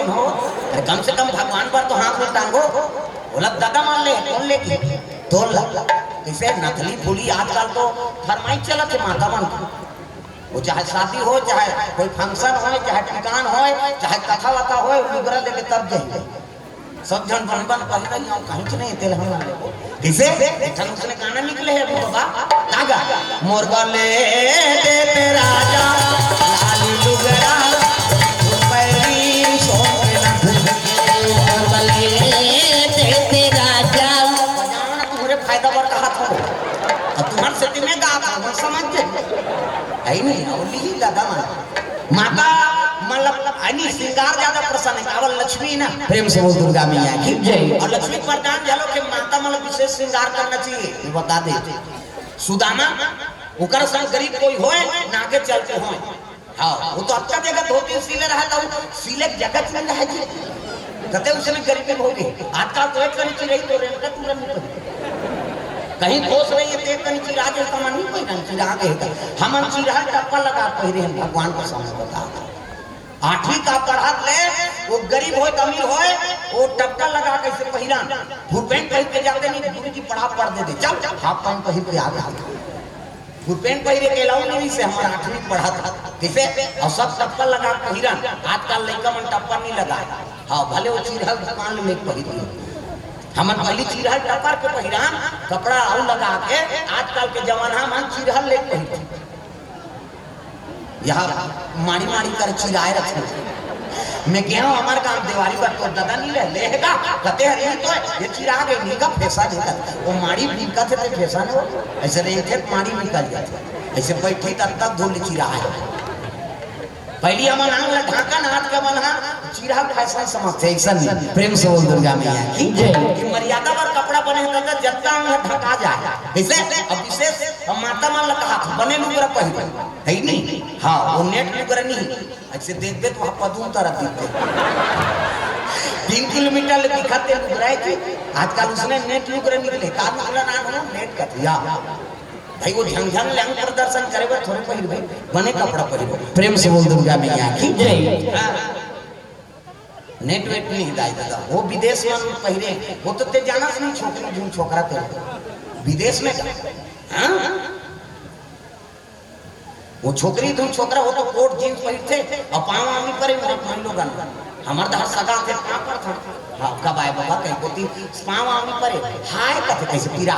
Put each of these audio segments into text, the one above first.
कौन हो? अरे कम से कम भगवान पर तो हाथ में टांगो। बोला दादा मान ले कौन लेगी 2 लाख। कैसे नकली फूली आजकल तो फरमाइश चला थे माता मन वो चाहे शादी हो चाहे कोई फंक्शन हो चाहे ठिकान हो चाहे कथा वथा हो उबरा लेके तब जाएंगे सब जन बन पहन रही हूँ कहीं से नहीं तेल हम ले किसे उसने गाना निकले है बाबा नागा मोर गले दे राजा लाली लुगरा पैरी मोर गले दे राजा बजाना तुम्हारे फायदा बर कहा था अब तुम्हारे सेटी में गा था समझ है नहीं अवली ही दादा माता मतलब अनि श्रृंगार ज्यादा प्रसन्न है केवल लक्ष्मी ना प्रेम से बोल दुर्गा मैया की जय। और लक्ष्मी प्रदान जालो के माता मतलब विशेष श्रृंगार करना चाहिए ये बता दे। सुदामा ओकर संग गरीब कोई होए ना के चलते होए हां वो तो अच्छा जगह धोती सीले रहा था सीले जगत में रह जी कहते उसने गरीबी होगी आजकल तो एक कनी रही तो रेल का तुरंत नहीं कहीं खोस रही है तेज कनी चिरा के सामान नहीं कोई नहीं चिरा के हम चिरा टप्पा लगा पहिरे हैं भगवान को सामने बता 8वीं का पढ़ात ले वो गरीब हो अमीर हो वो टप्पा लगा के से पहिरा फुलपेंट पहन के जाते नहीं गुरुजी पढ़ा पढ़ दे चल हाफ पैंट पहन के आ गया फुलपेंट पहिरे के लाऊं नहीं से हमारा 8वीं पढ़ा था कैसे और सब टप्पा लगा पहिरा आजकल लड़का मन टप्पा नहीं लगाए हां भले वो चिरहल दुकान में पहिरी हमन पहली चिरहल टप्पा के पहिरा कपड़ा और लगा के आजकल के जमाना में चिरहल ले पहिरे यहाँ माड़ी माड़ी कर चिराए रखे मैं गया हूँ हमारे काम दिवाली पर तो दादा नहीं ले लेगा कहते हैं तो ये चिरा गई नहीं का पैसा नहीं वो माड़ी निकल थे पैसा नहीं ऐसे नहीं थे माड़ी निकल जाते ऐसे बैठे तब धोल चिरा है पहली हम नांगला ढाका नाथ के बना चिरा फैशन समझते ऐसा नहीं प्रेम से बोल दुर्गा मैया की जय कि मर्यादा पर कपड़ा बने तो जनता में ढका जाए ऐसे अब विशेष हम माता मान लगा कहा बने लुगरा पहले है नहीं हां वो नेट लुगरा नहीं ऐसे देखते तो वहां पदू तरह दिखते 3 किलोमीटर ले दिखाते लुगराए थे आजकल उसने नेट लुगरा निकले का लुगरा ना हो नेट का या भाई वो झंझन लंग प्रदर्शन करेगा थोड़े पहिर भाई बने कपड़ा पहिरो प्रेम से बोल दुर्गा मैया की जय। नेट वेट नहीं दाई दादा वो विदेश में पहिरे वो तो ते जाना से नहीं छोकरी झूम छोकरा ते विदेश में हां वो छोकरी तुम छोकरा वो तो कोट जींस पहिरते और पांव आमी करे मन लोग हमार तो सगा थे पांव पर था हां कब आए बाबा कहीं कोती पांव आमी परे हाय कथे कैसे पिरा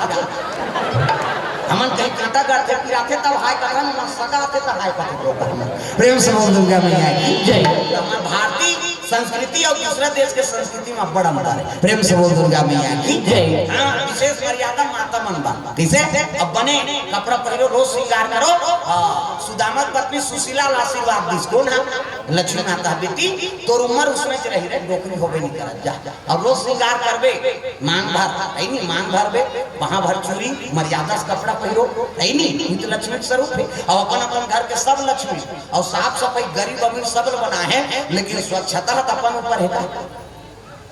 हमन कहीं कांटा करते पिराते तब हाय कथा न सगाते तो हाय कथा लोग प्रेम से बोल दुर्गा मैया की जय। हमार भारतीय संस्कृति और दूसरे देश के संस्कृति में बड़ा अंतर है प्रेम से बोल दुर्गा मैया की जय। हां विशेष मर्यादा माता मन बा कैसे अब बने कपड़ा पहिरो रोज श्रृंगार करो सुदामा पत्नी सुशीला आशीर्वाद दिस कौन है लक्ष्मी माता बेटी तोर उम्र उसमें से रही रे नौकरी होबे नहीं कर जा अब रोज श्रृंगार करबे मांग भर है नहीं मांग भरबे वहां भर चूड़ी मर्यादा से कपड़ा पहिरो है नहीं ये तो लक्ष्मी स्वरूप है और अपन अपन घर के सब लक्ष्मी और साफ सफाई गरीब अमीर सब बना है लेकिन स्वच्छता तो अपन ऊपर है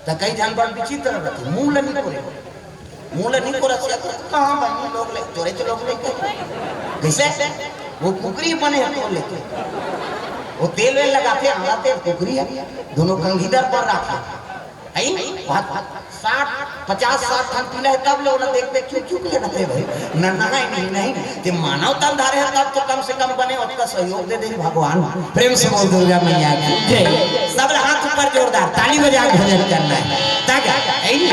तो कई जान बड़ विचित्र रहते मूल नहीं को रसिया कहां बनी लोग ले चोरे तो लोग ले कैसे वो कुकरी बने हैं तो लेके वो तेल वेल लगाते आते कुकरी है दोनों कंघीदार पर रखा है 50-60 टन पीला है तब लोग देखते क्यों क्यों लेना थे भाई नहीं ते मानव तन धारे है तब तो कम से कम बने उसका सहयोग दे दे भगवान प्रेम से बोल दुर्गा मैया की जय। सब हाथ ऊपर जोरदार ताली बजा के भजन करना है ताकि है नहीं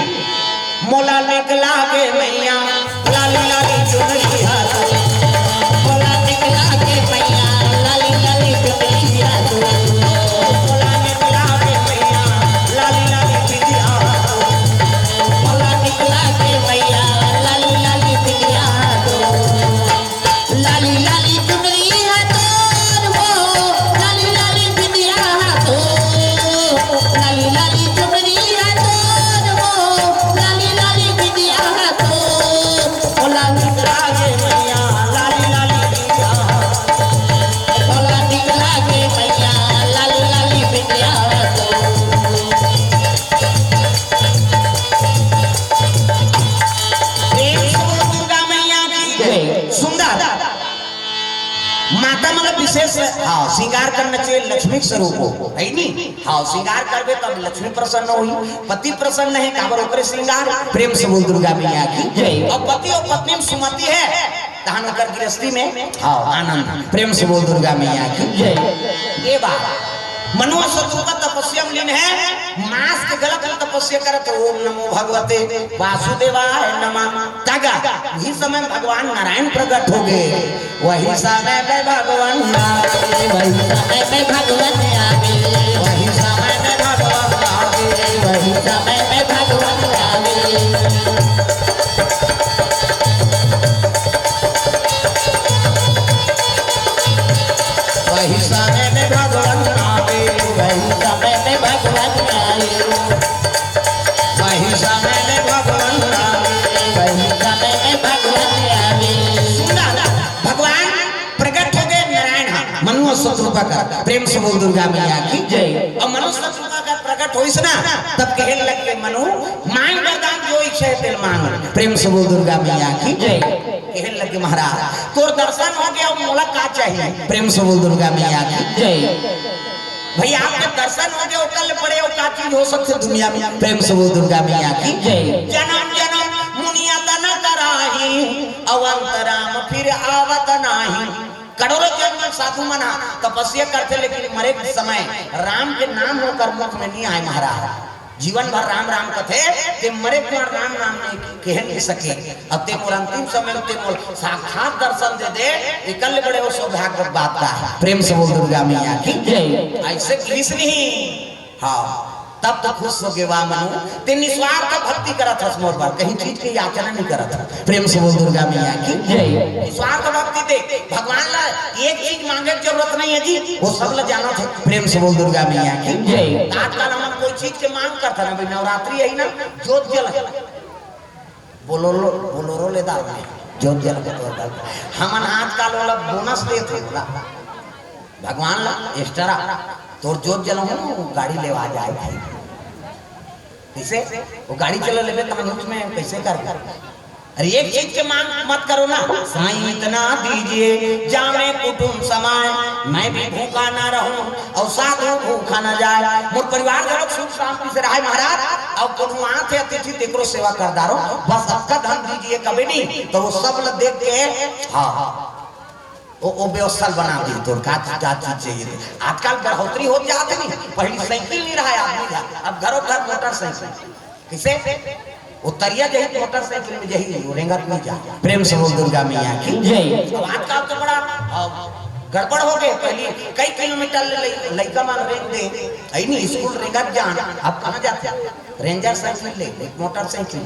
मोला निकला के मैया लाली लाली चुनरी हाथ मोला निकला के मैया लाली लाली चुनरी हाथ मोला निकला के मैया लाली लाली चुनरी हाथ मोला निकला के मैया लाली लाली चुनरी हाथ लाली लाली चुनरी हाथ वो लाली लाली चुनरी हाथ लाली लाली चुनरी हाथ वो लाली लाली चुनरी हाथ मोला निकला के मैया श्रृंगार करना चाहिए लक्ष्मी स्वरूप हो है नी। हाँ श्रृंगार करबे तब लक्ष्मी प्रसन्न होई। पति प्रसन्न है काबर ओकरे श्रृंगार। प्रेम से बोल दुर्गा मैया की जय। और पति और पत्नी में सुमति है तहन ओकर गृहस्थी में हाँ आनंद। प्रेम से बोल दुर्गा मैया की जय। ये बात मनुआ शत्रुका तपस्या में लीन है। मास के गलत तपस्या करत ओम नमो भगवते वासुदेवाय नमः। तागा इस समय भगवान नारायण प्रकट हो गए। वही समय में भगवान आवे, वही समय में भगवान आवे, वही समय में भगवान आवे, वही समय में भगवान आवे। वही समय में भगवान आवे, वही समय में भगवान आवे, वही समय में भगवान आवे, वही समय में भगवान आवे। सुना भगवान प्रकट हो गए नारायण मनुष्य शत्रुपा का। प्रेम से बोल दुर्गा मैया की जय। और मनुष्य शत्रुपा का प्रकट हो ना तब कहने लग के मनु मांग वरदान जो इच्छा है तेल मांग। प्रेम से बोल दुर्गा मैया की जय। कहने लगे महाराज तोर दर्शन हो गया मोला का चाहिए। प्रेम से बोल दुर्गा मैया की जय। भैया आपके दर्शन हो गया कल पड़े का चीज हो सकते दुनिया में। प्रेम से बोल दुर्गा मैया की जय। जन्म जन्म मुनिया तन कराही अवंतराम फिर आवत नाही। करोड़ों जन्म साधु मना तपस्या करते लेकिन मरे के समय राम के नाम होकर मुख में नहीं आए महाराज। जीवन भर राम राम कथे ते मरे के राम नाम नहीं कह नहीं सके। अब ते मोर अंतिम समय में ते मोर साक्षात दर्शन दे दे निकल बड़े वो सौभाग्य बात का। प्रेम से बोल दुर्गा मैया की जय। ऐसे किस नहीं हाँ तब तो खुश हो गए वाह मनु ते निस्वार्थ भक्ति करत हस मोर पर कहीं चीज की याचना नहीं करत। प्रेम से बोल दुर्गा मैया की जय। निस्वार्थ भक्ति दे भगवान ला एक चीज मांगे की जरूरत नहीं है जी वो सब ला जानो थे। प्रेम से बोल दुर्गा मैया की जय। आजकल हम कोई चीज के मांग करता ना भाई नवरात्रि है ना जोत जल बोलोरो ले दाल जोत जल के तौर पर हमन आजकल वाला बोनस देते भगवान ला एक्स्ट्रा तोर जोत जलाऊं गाड़ी लेवा जाए भाई कैसे वो गाड़ी चला लेवे तो हम उसमें कैसे कर। अरे एक चीज के मांग मत करो ना साईं इतना दीजिए जामे कुटुंब समाए मैं भी भूखा ना रहूं और साधु भूखा ना जाए। मोर परिवार के लोग सुख शांति से रहे महाराज। और कोनो आते अतिथि तेकरो सेवा करदारो बस आपका धन दीजिए कभी नहीं तो वो सब लोग देख के हाँ वो व्यवस्था बना दी तो क्या चीज चाहिए। आजकल बढ़ोतरी हो जाते नहीं पहली साइकिल नहीं रहा आदमी का अब घरों घर मोटरसाइकिल कैसे वो तरिया जही मोटरसाइकिल में जही वो रेंगत नहीं जा। प्रेम से बोल दुर्गा मैया की जय। अब आजकल तो बड़ा गड़बड़ हो गए। पहले कई किलोमीटर लड़का मान रेंग दे आई नहीं स्कूल रेंगत जान अब कहाँ जाते रेंजर साइकिल ले मोटरसाइकिल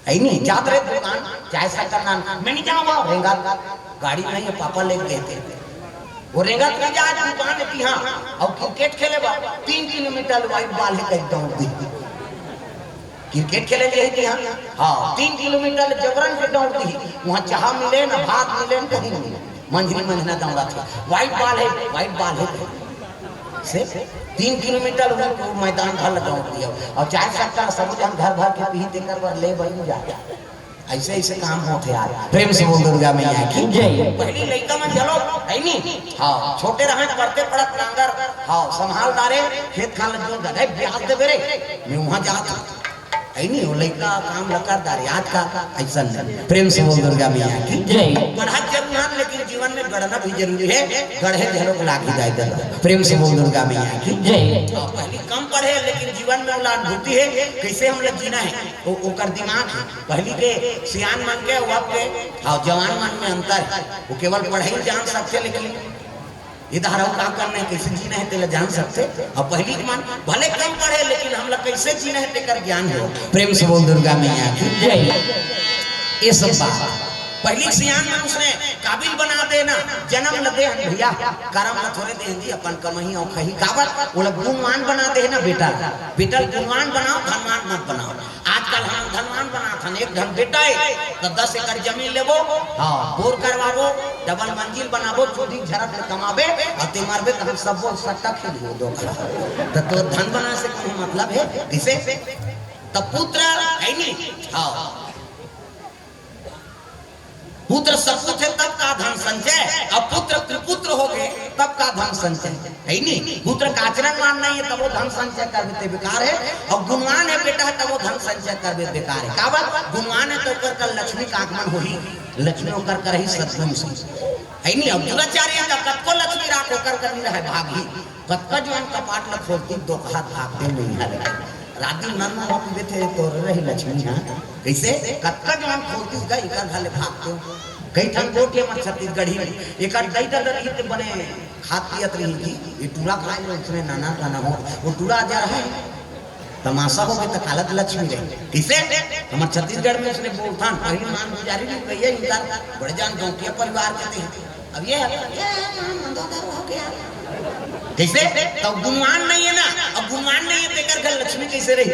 आई नहीं जाते रहे दुकान चाय साइकिल ना मैं नहीं जाऊंगा रेंगत गाड़ी नहीं है पापा लेके गए थे वो रेंगत में जा दुकान की हाँ और क्रिकेट खेले 3 किलोमीटर वाइट बॉल है कहीं दौड़ दी क्रिकेट खेले थी हाँ 3 किलोमीटर जबरन के दौड़ दी वहाँ चाह मिले ना भात मिले ना कहीं मिले मंझली मंझना दौड़ा था वाइट बॉल है से 3 किलोमीटर वो मैदान भर दौड़ दिया और 4 सप्ताह सब जन घर भर के पी देकर पर ले वही जा ऐसे ऐसे काम होते यार। प्रेम से बोल दुर्गा मैया की जय। पहली लड़का में चलो है नहीं हाँ छोटे रहे पढ़ते पड़त नांगर हाँ संभालदारे खेत खाल जो दे ब्याज दे बेरे मैं वहां जाता है नहीं वो लड़का काम लकारदारे आज का ऐसा नहीं। प्रेम से बोल दुर्गा मैया की जय। पढ़ा जरूर है लेकिन जीवन में गढ़ना भी जरूरी है गढ़े झरों को लागी जाए दल। प्रेम से बोल दुर्गा मैया की जय। पहले कम पढ़े लेकिन जीवन में उलाद होती है कैसे हम लोग जीना है वो कर दिमाग पहली के सियान मन के वक्त के हाँ जवान मन में अंतर है वो केवल पढ़ाई जान सकते लेकिन इधर का करना है कैसे जीना है तेला जान सकते। और पहली मन भले कम पढ़े लेकिन हम लोग कैसे जीना है तेकर ज्ञान हो। प्रेम से बोल दुर्गा मैया की जय। ये सब बात पहली सियान में उसने काबिल बना देना जन्म न दे भैया करम न थोड़े दे जी अपन कमही और खही काबर वो लोग गुणवान बना दे ना बेटा गुणवान बनाओ धनवान मत बनाओ। आजकल हम धनवान बनाते हैं एक धन बेटा है तो 10 एकड़ जमीन लेबो हाँ बोर करवाबो डबल मंजिल बनाबो चोरी झरत में कमाबे और ते मारबे तो हम सब सट्टा खेलियो दो तो धन बना से कोई मतलब है किसे तो पुत्र है नहीं हाँ पुत्र सपुत्र है तब का धन संचय, अब पुत्र त्रिपुत्र हो गए तब का धन संचय है नहीं। पुत्र का आचरण मान नहीं है तब वो धन संचय कर देते बेकार है, और गुणवान है बेटा है तब वो धन संचय कर देते बेकार है। का बात गुणवान है तो कर कल लक्ष्मी का आगमन हो ही, लक्ष्मी होकर कर ही सत्संग से है नहीं। अब दुराचार्य का कत को लक्ष्मी राख होकर कर नहीं रहा भागी, कत का जो उनका पाट लग खोलती दो हाथ भागते नहीं है राती नन हो पीते थे तो रही लक्ष्मी। हाँ कैसे कत्का जवान खोलती का इकर घाले भागते हो कई ठन कोट ये मत छत्तीसगढ़ी में एक कई डर हित बने खातियत रही थी ये टूरा खाए उसमें नाना खाना हो वो टूरा आ जा रहा है तमाशा हो गया तो कालत लक्ष्मी रही कैसे हमारे छत्तीसगढ़ में उसने बोलथान पहले मान गुजारी नहीं कहिए इनका बड़े जान गौटिया परिवार के थे। अब ये हो गया कैसे तो गुणवान नहीं है ना, अब गुणवान नहीं है देकर घर लक्ष्मी कैसे रही।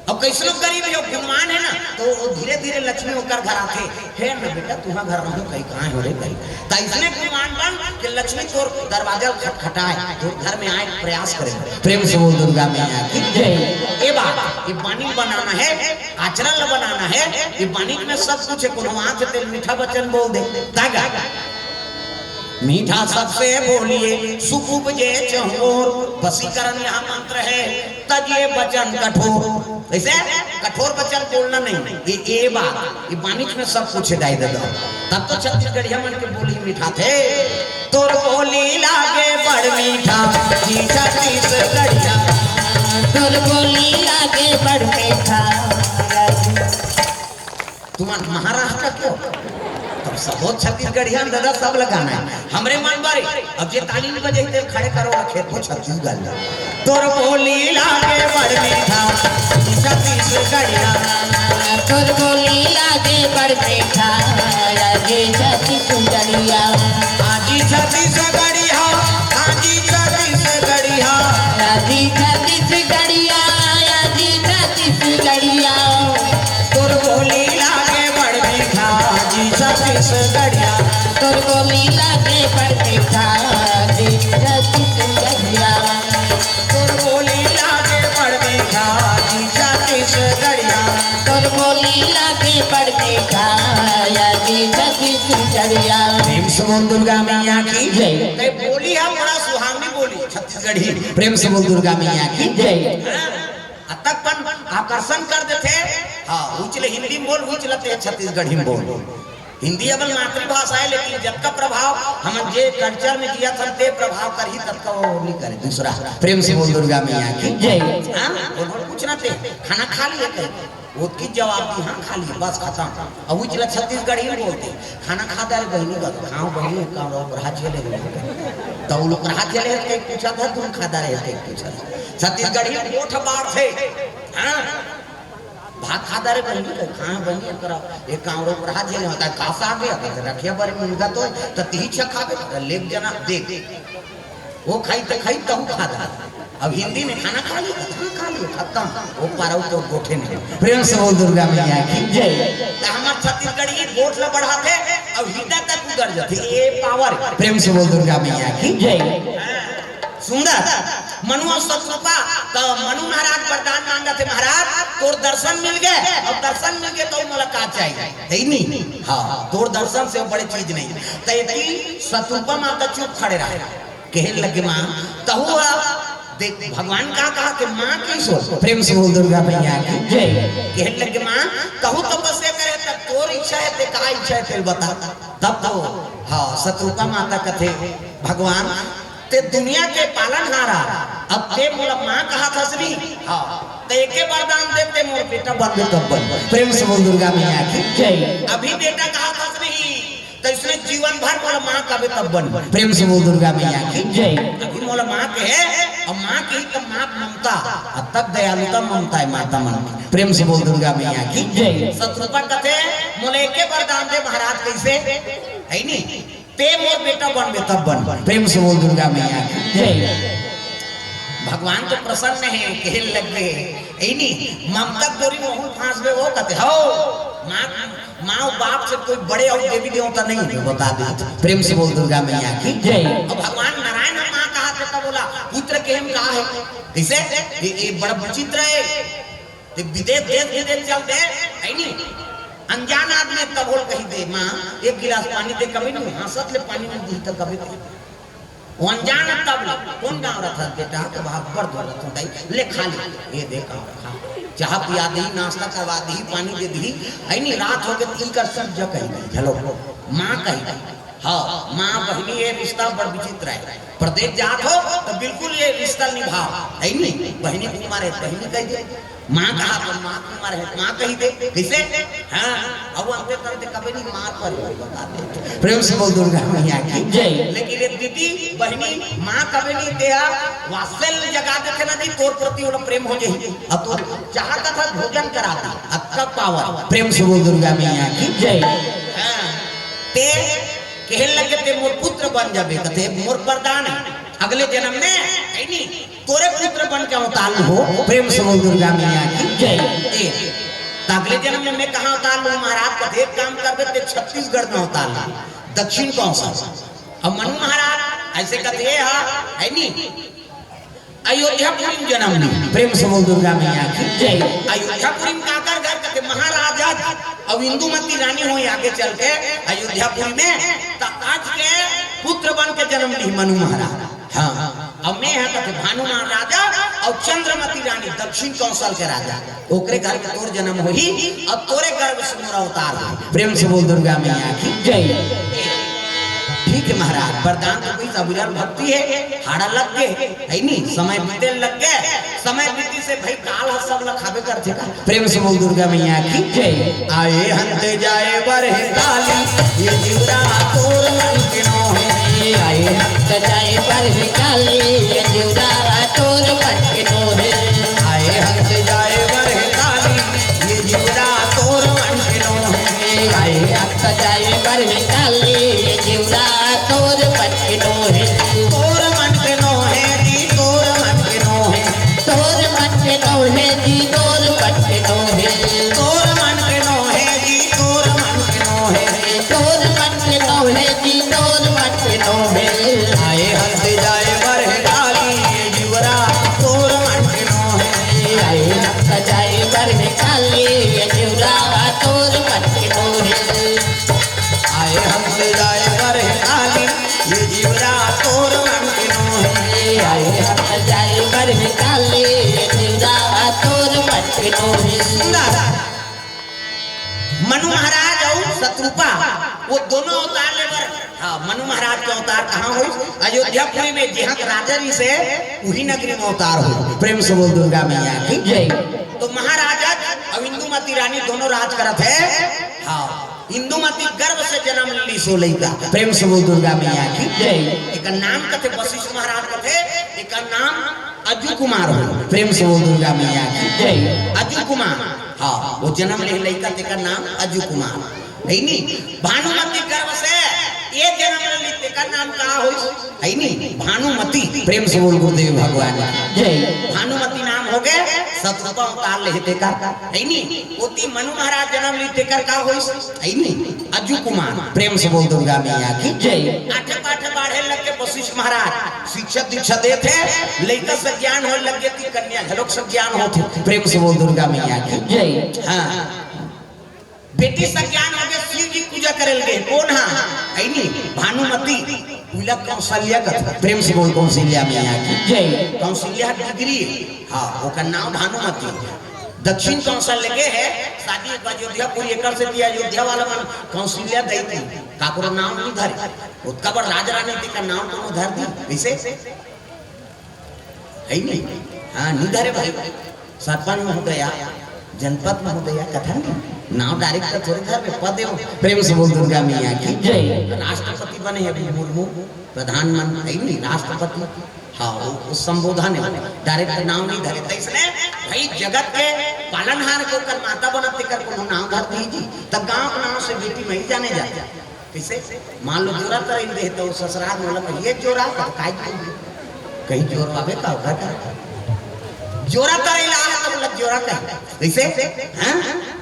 अब कैसे लोग गरीब है गुणवान है ना तो धीरे धीरे लक्ष्मी होकर घर आते है ना बेटा तुम्हारा घर रहो कहीं कहाँ हो रे कहीं तो इसने गुणवान बन कि लक्ष्मी तोर दरवाजा खटखटाए तो घर में आए प्रयास करे। प्रेम से बोल दुर्गा मैया की जय। ये बात ये बानी बनाना है आचरण बनाना है, ये बानी में सब कुछ है कोनो आंख तेल मीठा वचन बोल दे तागा मीठा सबसे बोलिए सुख उपजे चहोर वशीकरण यहाँ मंत्र है तजिए वचन कठोर। ऐसे कठोर वचन बोलना नहीं ये बात ये बानिक में सब कुछ डाई दे दो तब तो छत्तीसगढ़िया मन के बोली मीठा थे तोर बोली लागे बड़ मीठा जी छत्तीसगढ़िया तोर बोली लागे बड़ मीठा। तुम्हारा महाराष्ट्र क्यों सब छत्तीसगढ़िया दादा सब लगाना है हमरे मन बारे। अब ये ताली नहीं बजे तेल खड़े करो खेत को छत्तीसगढ़ तोर बोली लागे बड़ मीठा छत्तीसगढ़िया तोर बोली लागे बड़ मीठा लागे छत्तीसगढ़िया आजी छत्तीसगढ़िया आजी छत्तीसगढ़िया आजी छत्तीसगढ़िया आजी छत्तीसगढ़िया तोर बोली लागे बड़ मीठा आजी छत्तीसगढ़िया तोर बोली लागे बड़ मीठा आजी छत्तीसगढ़िया तोर बोली लागे बड़ मीठा आजी छत्तीसगढ़िया तोर बोली लागे बड़ मीठा आजी छत्तीसगढ़िया। प्रेम से बोल दुर्गा मैया की जय। बोली है बड़ा सुहावनी बोली छत्तीसगढ़ी। प्रेम से बोल दुर्गा मैया की जय। तक आकर्षण कर देते हाँ उचले हिंदी बोल उचलते हैं छत्तीसगढ़ी में बोल। हिंदी अब मातृभाषा है लेकिन जब का प्रभाव हम जे कल्चर में किया था ते प्रभाव कर ही तब का वो नहीं करे दूसरा। प्रेम से बोल दुर्गा मैया की जय। और पूछना थे खाना खा लिया कहीं वो की जवाब दी हाँ खा लिए बस खत्म। अब उचला छत्तीसगढ़ी में बोलते खाना खा दे बहनी का खाओ बहनी का रहा चले तो वो लोग रहा चले कहीं पूछा था तुम खाता रहे थे पूछा छत्तीसगढ़ी गोठ बाढ़ थे हाँ भात खाता रहे बहनी खाए बहनी करा एक कांवरो पर हाथ जेले होता है कासा आ गया तो रखिया बारे मुर्गा तो तीन छक्का पे लेक जना देख वो खाई तो खाता। अब हिंदी में खाना खा लिया खा लिया खत्म वो पारो तो गोठे में। प्रेम से बोल दुर्गा मैया की जय। हमारे छत्तीसगढ़ी गोठ ला बढ़ाते अब हिंदा तक उतर जाते ये पावर। प्रेम से बोल दुर्गा मैया की जय। सुंदर मनुआ सतरूपा तो मनु महाराज वरदान मांगा थे महाराज तोर दर्शन मिल गए और दर्शन मिल गए तो मुलाकात चाहिए है नहीं हाँ तोर दर्शन से बड़ी चीज नहीं तैती सतरूपा माता चुप खड़े रहे कहे लगे माँ तहु देख भगवान का कहा कि माँ की सोच। प्रेम से बोल दुर्गा मैया की जय। कहे लगे माँ कहूँ तो बस ये करे तब तोर इच्छा है ते का इच्छा है तेल बता तब तो हाँ सतरूपा माता कथे भगवान ते दुनिया के पालनहारा अब ते मोला माँ कहा था सभी हाँ तो एक वरदान देते मोर बेटा बन दे तब बन। प्रेम से बोल दुर्गा मैया की जय। अभी बेटा कहा था सभी तो इसने जीवन भर मोला माँ का भी तब बन। प्रेम से बोल दुर्गा मैया की जय। अभी मोला माँ के है और माँ की तो माँ ममता अब तक दयालुता ममता है माता मन। प्रेम से बोल दुर्गा मैया की जय। सतरूपा कथे मोले एक वरदान दे महाराज कैसे है नहीं ते मोर बेटा बन बे तब बन। प्रेम से बोल दुर्गा मैया की जय। भगवान तो प्रसन्न है कहे लगे ऐनी ममता गोरी मोहन फांस में वो कहते हो माँ बाप से कोई बड़े और देवी देवता नहीं है बता दे। प्रेम से बोल दुर्गा मैया की जय। और भगवान नारायण माँ कहा था बोला पुत्र के हम कहा है कैसे ये बड़ा विचित्र है विदेश देश विदेश चलते है नहीं अनजान आदमी तब बोल कही दे माँ एक गिलास पानी दे, कभी नहीं हंसत ले पानी नहीं दी तो कभी नहीं। वो अनजान तब कौन गाँव रहा था बेटा तो वहां पर दो रहा ले खा ले, ये देखा खा चाह पिया दी, नाश्ता करवा दी, पानी दे दी, आई नहीं रात हो गई तिल कर सब जग कही चलो माँ कही। हाँ माँ बहनी ये रिश्ता बड़ विचित्र है, प्रदेश जात हो तो बिल्कुल ये रिश्ता निभाओ, है नहीं बहनी कुमार है बहनी कही दे, माँ कहा तो माँ कुमार है माँ कही दे, कैसे हाँ अब हमसे करते कभी नहीं माँ पर बता दे। प्रेम से बोल दुर्गा मैया की जय। लेकिन ये दीदी बहनी माँ कभी नहीं दिया वात्सल्य जगा देखे ना दी तोर प्रति वाला प्रेम हो जाए। अब तो चाहता था भोजन कराता अब कब पावर। प्रेम से बोल दुर्गा मैया की जय। हाँ ते कहने लगे ते मोर पुत्र बन जाबे, कथे मोर वरदान है अगले जन्म में है नहीं तोरे पुत्र बन के अवतार हो। प्रेम से बोल दुर्गा मैया की जय। अगले जन्म में मैं कहाँ अवतार लूं महाराज, कथे एक काम कर दे 36गढ़ में अवतार लूं, दक्षिण कौशल। अब मनु महाराज ऐसे कथे है नहीं अयोध्यापुरी में जन्म ली। प्रेम से बोल दुर्गा मैया की जय। अयोध्यापुरी में काकर घर कथे महाराजा अब इंदुमती रानी हुई आगे चल के अयोध्यापुरी में आज के पुत्र बन के जन्म ली मनु महाराज। हाँ अब मैं है कथे भानु महाराजा और चंद्रमती रानी दक्षिण कौशल के राजा, ओकरे घर में तोर जन्म हो ही अब तोरे गर्भ से मोरा अवतार है। प्रेम से बोल दुर्गा मैया की जय। ठीक है महाराज वरदान तो कोई सबुलर भक्ति है, हाड़ा लग गए है नहीं समय बीते लग गए, समय बीती से भाई काल सब लखावे करते का। प्रेम से बोल दुर्गा मैया की जय। आए हंते जाए बरहे काली ये जीवरा तोर मन के नोहे, आए हंते जाए बरहे काली ये जीवरा तोर मन के नोहे, आए हंते जाए बरहे काली ये जीवरा तोर मन के नोहे, आए हंते जाए बरहे काली ये जीवरा तोर मन के नोहे, तोर मन के नोहे जी तोर मन के नोहे, तोर मन के नोहे जी तोर मन के नोहे, तोर मन के नोहे जी तोर मन के नोहे, तोर मन के नोहे जी तोर मन के नोहे, आए हंते जाए बरहे काली ये जीवरा तोर मन के नोहे, आए हंते जाए बरहे काली ये जीवरा तोर मन के नोहे, आए हंते जाए बरहे काली ये जीवरा तोर मन के नोहे, आए हंते जाए बरहे काली ये जीवरा तोर मन के नोहे। मनु महाराज और शत्रुपा वो दोनों अवतार ले बर। हाँ मनु महाराज के अवतार कहाँ हो? अयोध्यापुरी में जहाँ राजा जी से वही नगरी में अवतार हो। प्रेम से बोल दुर्गा मैया की जय। तो महाराजा और इंदुमती रानी दोनों राज करत है। हाँ इंदुमती गर्भ से जन्म ली सो लइका। प्रेम से बोल दुर्गा मैया की जय। एक नाम कथे वशिष्ठ महाराज कथे, एक नाम अजू कुमार हो। प्रेम से बोल दुर्गा मैया की जय। अजू कुमार हाँ वो जन्म ले लइका तेका नाम अजू कुमार है नहीं। भानुमती गर्भ से ये जन्म ले तेका नाम का हो है नहीं भानुमती। प्रेम से बोल गुरुदेव भगवान जय। भानुमती नाम हो गए शत्रुपा अवतार ले तेका है नहीं। ओती मनु महाराज जन्म ले तेका का हो है नहीं अजू कुमार। प्रेम से बोल दुर्गा मैया की जय। आठ पाठ बाढ़े लग के वशिष्ठ महाराज शिक्षा दीक्षा देते लइका से ज्ञान हो लग गई थी, कन्या झलक से ज्ञान होते। प्रेम से बोल दुर्गा मैया की जय। हाँ बेटी से ज्ञान हो गया, शिव जी पूजा करल गए कौन हाँ है नहीं भानुमती पूजा कौशल्या का। प्रेम से बोल कौशल्या मैया की जय। कौशल्या डिग्री हाँ ओकर नाम भानुमती। दक्षिण कौशल लगे है शादी अयोध्यापुरी एकड़ से दिया अयोध्या वाला मन कौशल्या दी थी काकरो नाम नहीं धरे उसका बड़ राजा रानी जी का नाम तो धर दी वैसे है नहीं। हाँ नहीं धरे भाई सरपंच महोदया जनपद महोदया कथा नाम डायरेक्ट थोड़े धर में पद हो। प्रेम से बोल दुर्गा मैया की जय। राष्ट्रपति बने हैं मुर्मू प्रधानमंत्री है नहीं राष्ट्रपति हाँ वो संबोधन है डायरेक्ट नाम नहीं धरे तो इसने भाई जगत के पालनहार को कर माता बनाते कर को नाम धर दीजिए तब गांव के नाम से बेटी नहीं जाने जाते। कैसे मान लो जोरा कर दे तो ससुराल में ये जोरा कहीं जोर पावे का जोरा तरी ला तो लग जोरा का कैसे हां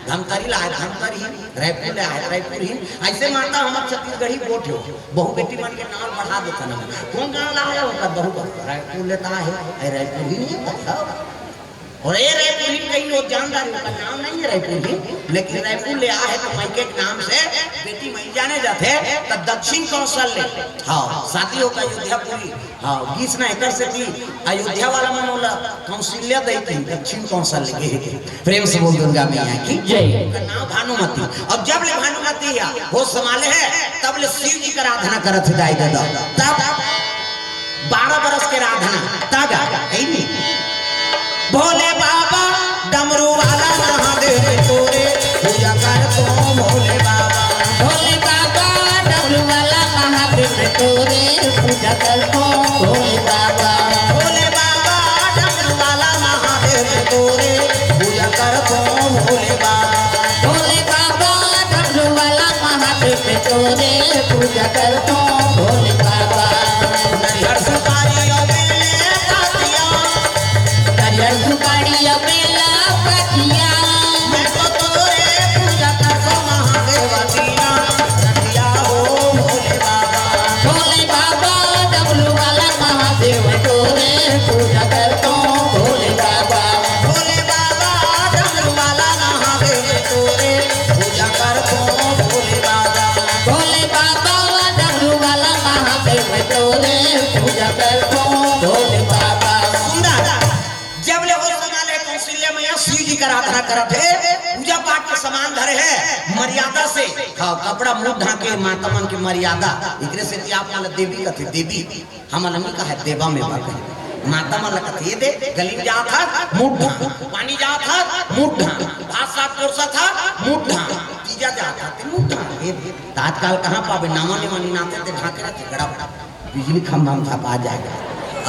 धमतरी ला धमतरी रायपुर ला रायपुर ही ऐसे माता हमर छत्तीसगढ़ी वोट हो बहु बेटी मन के नाम बढ़ा देता ना कौन गांव ला है ओकर बहु रायपुर लेता है रायपुर ही नहीं पता और ये रायपुर कहीं लोग जानदार का नाम नहीं है रायपुर, लेकिन रायपुर ले आए तो मायके के नाम से बेटी मई जाने जाते तो दक्षिण कौशल ले हाँ साथियों का अयोध्यापुरी हाँ 20 ना एकड़ से थी अयोध्या वाला मन बोला कौशल्या दी थी दक्षिण कौशल के प्रेम से बोल दुर्गा मैया की जय। का नाम भानुमती। अब जब ले भानुमती वो संभाले है तब ले शिव जी का आराधना करत है दाई दादा तब 12 बरस के आराधना तब है नहीं भोले बाबा डमरू वाला महादेव तोरे पूजा कर तो भोले बाबा डमरू वाला महादेव तोरे पूजा कर तो भोले बाबा डमरू वाला महादेव तोरे पूजा कर तो भोले बाबा डमरू वाला महादेव तोरे पूजा कर तो भोले बाबा नरियर सुपारी बेला पतिया मैं तो तोरे पूजा कर तो महादेव दिया रतिया हो भोले बाबा डमरू वाला महादेव तोरे पूजा कर तो भोले बाबा डमरू वाला महादेव तोरे पूजा कर तो भोले बाबा डमरू वाला महादेव तोरे पूजा कर तो भोले बाबा जब ले हो संभाले कौशल्या मैया शिव जी का आराधना करत है पूजा पाठ के सामान धरे है मर्यादा से हाँ कपड़ा मुंह ढाके माता मन की मर्यादा एकरे से आप माला देवी कथे देवी हम अलमी का है देवा में बात है माता मन कथे ये दे गली जा था मुंह ढा पानी जा था मुंह ढा भात साफ कोरसा था मुंह ढा तीजा जा था मुंह ढा ये तात्काल कहां पावे नामा ने मनी नाते ते ढाके रखे गड़ा बिजली खंभा था पा जाएगा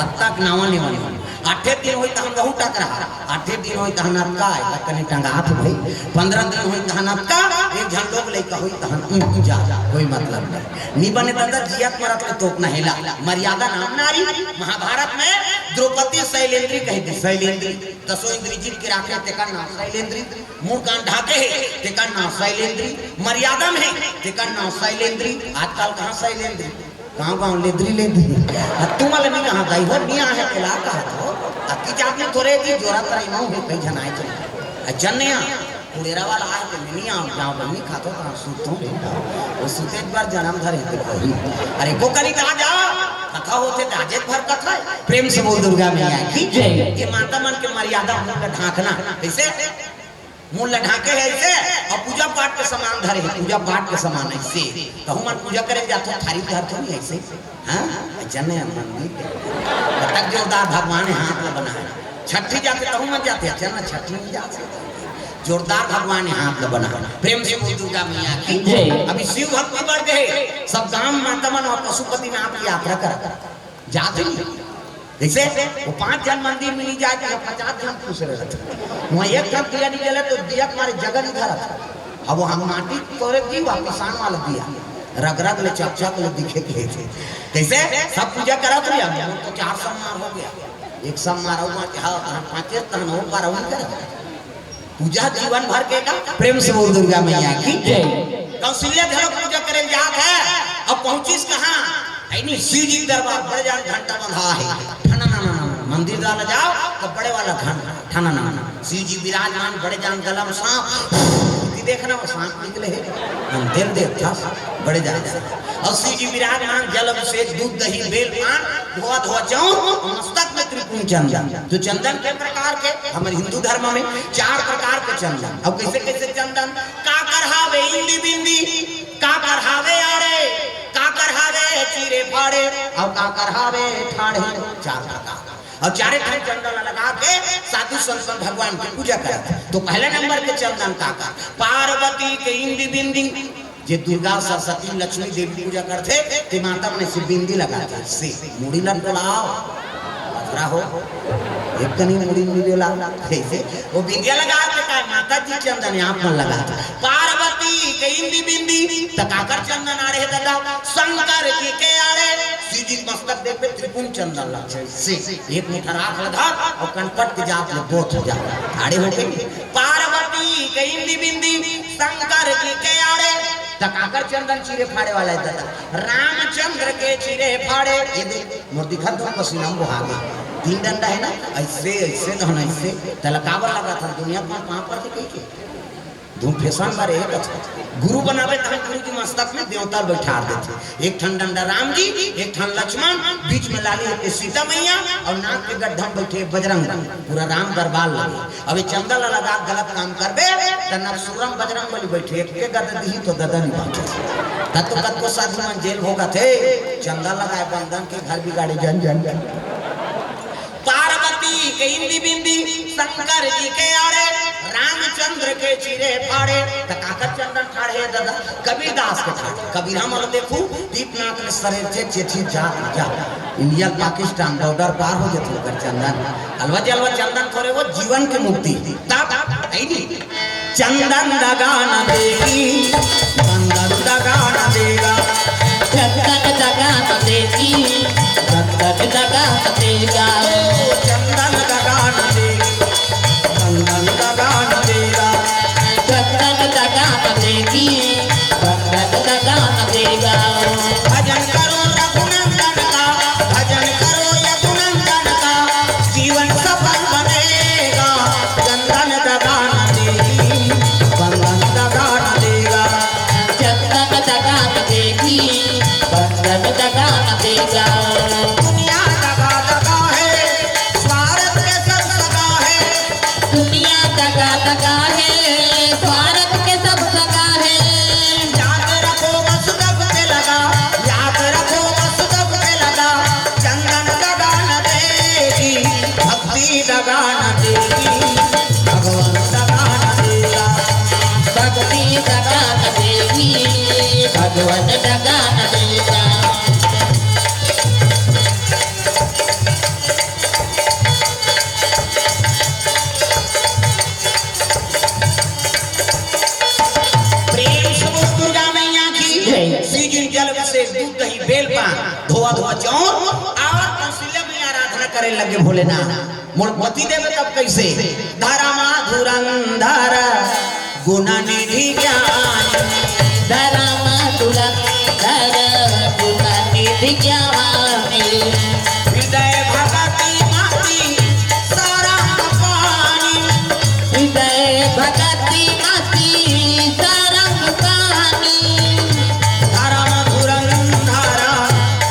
अब तक नावा ने मनी 8 दिन होई तहन गहू टकरा 8 दिन होई तहन नरका कने टंगात भई 15 दिन होई तहन नरका एक जन लोग लेका होई तहन जा कोई मतलब नहीं नी बने दादा जियत मरत के तोप ना हेला मर्यादा नाम नारी महाभारत में द्रौपदी शैलेंद्री कहते शैलेंद्री दसो इंद्री जी के राखे तेका नाम शैलेंद्री मुंह कान ढाके है तेका नाम शैलेंद्री मर्यादा में तेका नाम शैलेंद्री आजकल कहां शैलेंद्री गाँव लेद्री तुम वाले नहीं कहाँ गई हो नहीं आहे केला कहा तो अति जात में थोड़े की जोरा तराई ना हो कई जनाए चले जन्ने कुड़ेरा वाला आए तो नहीं आओ गाँव बनी खातो कहाँ सूतो वो सूते एक बार जन्म धरे थे कोई अरे को करी कहा जा कथा होते राजे भर कथा प्रेम से बोल दुर्गा मैया की जय। ये माता मन के मर्यादा उनका ढांकना ऐसे मूल ढाके है ऐसे और पूजा पाठ के सामान धरे है पूजा पाठ के सामान ऐसे कहूँ मन पूजा करे जाते थारी धर तो नहीं ऐसे हाँ जने मंदिर तक जोरदार भगवान हाथ में बना है छठी जाते कहूँ मन जाते चलना छठी में जाते जोरदार भगवान हाथ में बना प्रेम से दुर्गा मैया की अभी शिव भक्ति बढ़ गए सब गांव माता मन और पशुपति में आप यात्रा कर जाते जैसे वो 5 जन मंदिर में नहीं जाए 50 जन खुश रहते वहाँ एक जन दिया नहीं जले तो दिया तुम्हारे जगह नहीं धरा अब वो हम माटी तोड़े दी किसान वाला दिया रग रग ले चक ले दिखे के थे कैसे सब पूजा करा तो तो 4 सम्मार हो गया एक सम्मार हुआ कि हाँ 5 तहन हो पा रहा कर पूजा जीवन भर के का प्रेम से बोल दुर्गा मैया की कौशल्या धरो पूजा करे जात है अब पहुंचीस कहाँ नहीं शिव जी दरबार बड़े जान घंटा बंधा है ठना ना मंदिर डाला जाओ तो बड़े वाला घंटा ठना ना शिव जी विराजमान बड़े जान गला में सांप देखना वो सांप निकले है हम देव देवता बड़े जान और शिव जी विराजमान जल अभिषेक दूध दही बेल पान धोआ धोआ जाऊं मस्तक में त्रिपुण चंदन जो चंदन के प्रकार के हमारे हिंदू धर्म में 4 प्रकार के चंदन अब कैसे कैसे चंदन का करहावे इंदी बिंदी का करहावे आड़े का करहावे चीरे फाड़े और का करहावे ठाड़े 4 प्रकार और 4 चंदन लगा के साधु संत भगवान की पूजा करते तो पहले नंबर के चंदन का पार्वती के इंदी बिंदी जे दुर्गा सरस्वती लक्ष्मी देवी पूजा करते ते माता ने से बिंदी लगाते से मुड़ी लटलाओ अधरा हो एक कनी मुड़ी ला कैसे वो बिंदिया लगा के का माता जी चंदन यहाँ पर लगा पार्वती के इंदी बिंदी तकाकर चंदन आड़े है दादा शंकर जी के आड़े सीधी मस्तक देख पे त्रिपुण चंदन लग से एक मीठा राख लगा और कनपट के जात ले बोथ जा आड़े हो गई पार्वती के इंदी बिंदी शंकर जी के आड़े तकाकर चंदन चीरे फाड़े वाला है दादा रामचंद्र के चीरे फाड़े ये देख मोर दिखा दो पसीना बहा गए तीन डंडा है ना, ऐसे ऐसे धन ऐसे तलकावर लगा था दुनिया में कहाँ पर थे कहीं के धूम फैशन बारे एक गुरु बनावे तब गुरु की मस्तक में देवता बैठा देते। एक ठन डंडा राम जी, एक ठन लक्ष्मण, बीच में लाली है सीता मैया और नाक के गड्ढा में बैठे बजरंग, पूरा राम दरबार लगे। अभी चंदा लगा गलत काम करबे तो नरसुरम बजरंग बली बैठे एक के गद दी तो ददन बाटे तब तो कद को साधु मन जेल होगा थे। चंदा लगाए बंधन के घर बिगाड़े जन जन जन पार्वती के इंदी बिंदी शंकर जी के आड़े रामचंद्र के चीरे फाड़े तकाकर चंदन ठाड़े दादा कबीरदास के ठाड़े कबीर हम देखू दीपनाथ ने सरे थे चेची जा जा इंडिया पाकिस्तान बॉर्डर पार हो जत कर चंदन अलवा जलवा चंदन थोड़े वो जीवन की मुक्ति तब आईनी चंदन लगान देगी चंदन लगान देगा चंदन लगान देगी चंदन लगान देगा चंदन लगान देगी चंदन लगान देगा चंदन लगान देगी चंदन लगान देगा भजन करो रघुनंदन का भजन करो यदुनंदन का जीवन सफल बनेगा चंदन लगान देगी चंदन लगान देगा चंदन लगान देगी चंदन लगान देगा दुनिया दगा दगा है स्वार्थ के सब सगा है दुनिया दगा दगा है स्वार्थ के सब सगा है याद रखो बस दब के लगा याद रखो बस दब के लगा चंदन लगान देगी भक्ति लगान देगी भगवान लगान देगा भक्ति लगान देगी भगवान लगान देगा प्रेम से बोल दुर्गा मैया की सीजन जल से दूध दही बेल पान धोआ धोआ चौर और कौशल्या में आराधना करे लगे भोलेनाथ मोर पति देवे तब कैसे धारा माधुरंधर गुण निधि ज्ञान धर्म दुरंधर गुण निधि ज्ञानी हृदय भगति माती सारा पानी हृदय भगति मति सरंग कहानी धारा माधुरंधर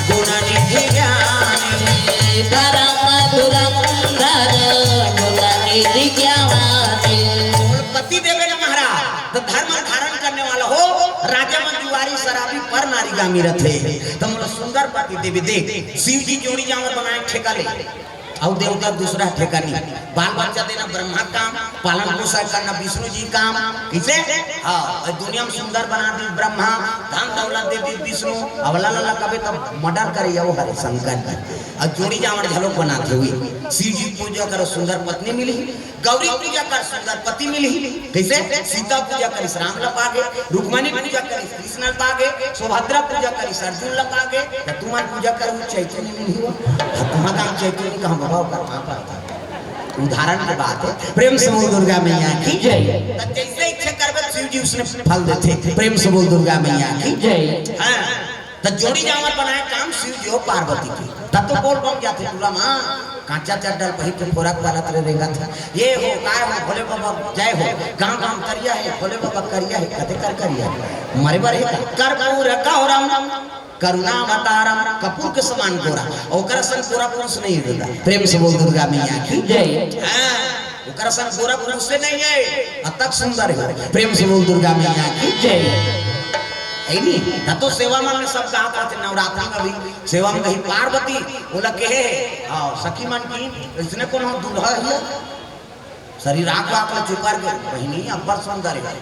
गुण निधि ज्ञान धर्म दुरंधर गुण निधि ज्ञानी पति देवे ना महाराज तो धर्म धारण करने वाला हो राजा मंजुआरी शराबी पर नारी गामी रथे तो मोला सुंदर पति देवी देख शिव जी जोड़ी जावर बनाए ठेका ले और देवता दूसरा ठेका नहीं बाल बच्चा देना ब्रह्मा काम पालन पोषण करना विष्णु जी काम किसे हाँ दुनिया में सुंदर बना दी ब्रह्मा धन दौलत दे दी विष्णु अवला लला कभी तब मर्डर करे वो हरे शंकर जी और जोड़ी जावर झलोक बनाते हुए शिव जी पूजा करो सुंदर पत्नी मिली गौरी पूजा कर सुंदर पति मिली कैसे सीता पूजा करी राम लपागे रुक्मणी पूजा करी कृष्ण लपागे सुभद्रा पूजा करी अर्जुन लपागे तुम्हारी पूजा करूँ चैतन्य मिली हो तुम्हारा काम चैतन्य कहाँ भाव कर पाता उदाहरण की बात है प्रेम से बोल दुर्गा मैया की जय जैसे इच्छा करबे शिव जी उसने फल देते प्रेम से बोल दुर्गा मैया की जय हाँ तो जोड़ी जावर बनाए काम शिव जी और पार्वती की तब तो बोल बम जाते तुला माँ कांचा चड्डल पही के खोराक वाला तेरे रेगा था ये हो काय हो भोले बाबा जय हो गांव गांव करिया है भोले बाबा करिया है कते कर करिया मरे बारे कर्पूर गौरम करुणावतारम कपूर के समान गोरा ओकर सन गोरा पुरुष नहीं होता प्रेम से बोल दुर्गा मैया की जय हां ओकर सन गोरा पुरुष से नहीं है अतक सुंदर है प्रेम से बोल दुर्गा मैया की जय ऐनी ना तो सेवा मन में सब कहा करते नवरात्रि में भी सेवा में कहीं पार्वती बोला के है हां सखी मन की इसने कौन दूल्हा है शरीर आंख आंख चुपार के बहिनी अब्बर सुंदर है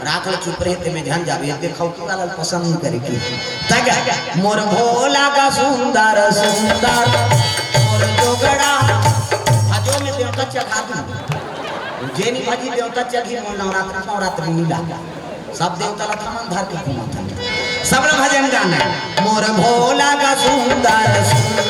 राख ले चुप रहे ते में ध्यान जावे देखौ की वाला पसंद नहीं करे की तग मोर भोला का सुंदर सुंदर मोर जोगड़ा हजो में देवता चढ़ा दूं जेनी भाजी देवता चढ़ी मोर नवरात्रि नीला सब देवता लखा मन धर के घुमा सब भजन गाना मोर भोला का सुंदर सुंदर